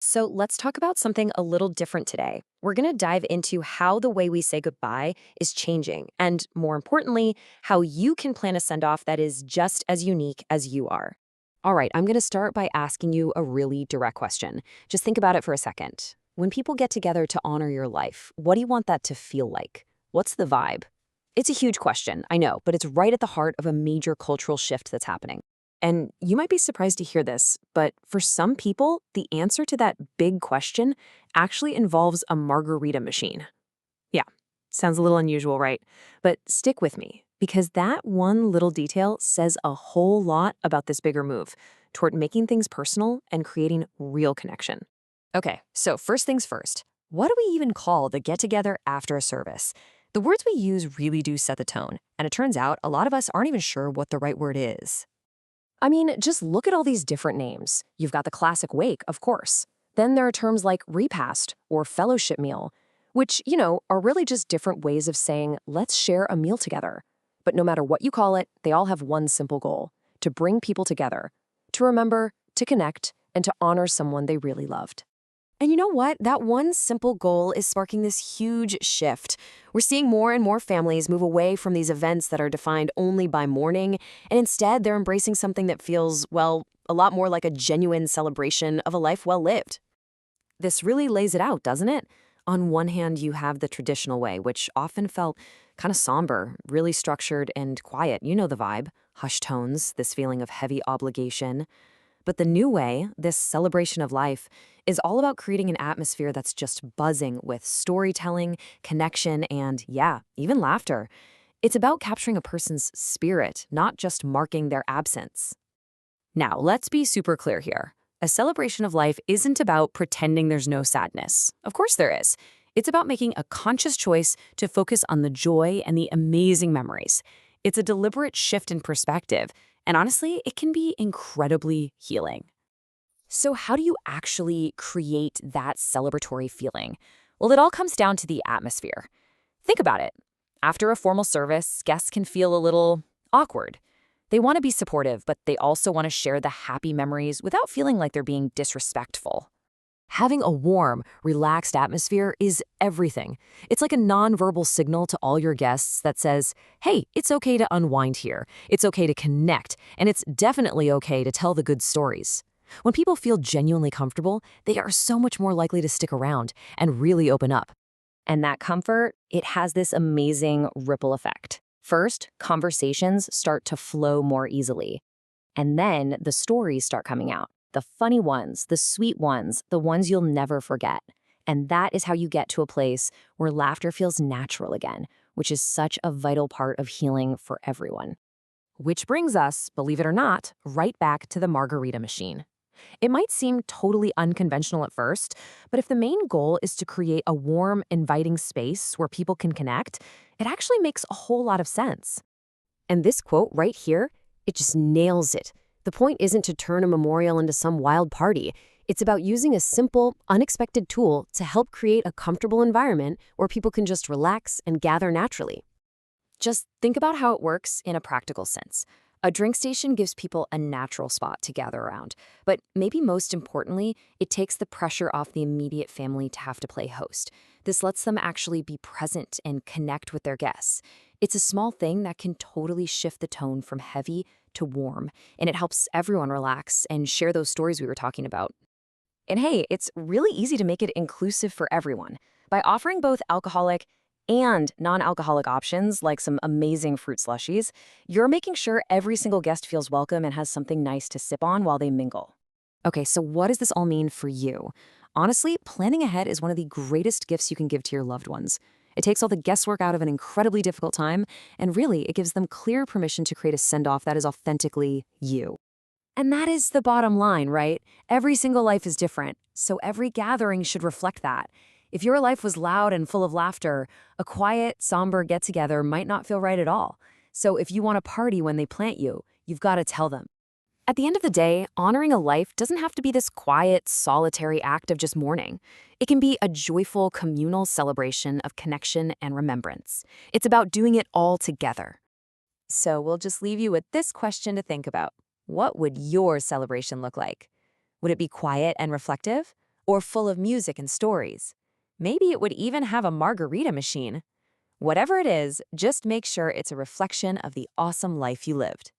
So let's talk about something a little different today. We're going to dive into how the way we say goodbye is changing, and more importantly, how you can plan a send off that is just as unique as you are. All right, I'm going to start by asking you a really direct question. Just think about it for a second. When people get together to honor your life, what do you want that to feel like? What's the vibe? It's a huge question, I know, but it's right at the heart of a major cultural shift that's happening. And you might be surprised to hear this, but for some people, the answer to that big question actually involves a margarita machine. Yeah, sounds a little unusual, right? But stick with me, because that one little detail says a whole lot about this bigger move toward making things personal and creating real connection. Okay, so first things first. What do we even call the get together after a service? The words we use really do set the tone, and it turns out a lot of us aren't even sure what the right word is. I mean, just look at all these different names. You've got the classic wake, of course. Then there are terms like repast or fellowship meal, which, are really just different ways of saying, let's share a meal together. But no matter what you call it, they all have one simple goal: to bring people together, to remember, to connect, and to honor someone they really loved. And you know what? That one simple goal is sparking this huge shift. We're seeing more and more families move away from these events that are defined only by mourning, and instead they're embracing something that feels, well, a lot more like a genuine celebration of a life well lived. This really lays it out, doesn't it? On one hand, you have the traditional way, which often felt kind of somber, really structured and quiet. You know the vibe: hushed tones, this feeling of heavy obligation. But the new way, this celebration of life, is all about creating an atmosphere that's just buzzing with storytelling, connection, and, yeah, even laughter. It's about capturing a person's spirit, not just marking their absence. Now, let's be super clear here. A celebration of life isn't about pretending there's no sadness. Of course there is. It's about making a conscious choice to focus on the joy and the amazing memories. It's a deliberate shift in perspective, and honestly, it can be incredibly healing. So how do you actually create that celebratory feeling? Well, it all comes down to the atmosphere. Think about it. After a formal service, guests can feel a little awkward. They want to be supportive, but they also want to share the happy memories without feeling like they're being disrespectful. Having a warm, relaxed atmosphere is everything. It's like a nonverbal signal to all your guests that says, hey, it's okay to unwind here, it's okay to connect, and it's definitely okay to tell the good stories. When people feel genuinely comfortable, they are so much more likely to stick around and really open up. And that comfort, it has this amazing ripple effect. First, conversations start to flow more easily. And then the stories start coming out. The funny ones, the sweet ones, the ones you'll never forget. And that is how you get to a place where laughter feels natural again, which is such a vital part of healing for everyone. Which brings us, believe it or not, right back to the margarita machine. It might seem totally unconventional at first, but if the main goal is to create a warm, inviting space where people can connect, it actually makes a whole lot of sense. And this quote right here, it just nails it. The point isn't to turn a memorial into some wild party. It's about using a simple, unexpected tool to help create a comfortable environment where people can just relax and gather naturally. Just think about how it works in a practical sense. A drink station gives people a natural spot to gather around, but maybe most importantly, it takes the pressure off the immediate family to have to play host. This lets them actually be present and connect with their guests. It's a small thing that can totally shift the tone from heavy to warm, and it helps everyone relax and share those stories we were talking about. And hey, it's really easy to make it inclusive for everyone. By offering both alcoholic and non-alcoholic options like some amazing fruit slushies, you're making sure every single guest feels welcome and has something nice to sip on while they mingle. Okay, so what does this all mean for you? Honestly, planning ahead is one of the greatest gifts you can give to your loved ones. It takes all the guesswork out of an incredibly difficult time, and really, it gives them clear permission to create a send-off that is authentically you. And that is the bottom line, right? Every single life is different, so every gathering should reflect that. If your life was loud and full of laughter, a quiet, somber get-together might not feel right at all. So if you want to party when they plant you, you've got to tell them. At the end of the day, honoring a life doesn't have to be this quiet, solitary act of just mourning. It can be a joyful, communal celebration of connection and remembrance. It's about doing it all together. So we'll just leave you with this question to think about. What would your celebration look like? Would it be quiet and reflective? or full of music and stories. Maybe it would even have a margarita machine. Whatever it is, just make sure it's a reflection of the awesome life you lived.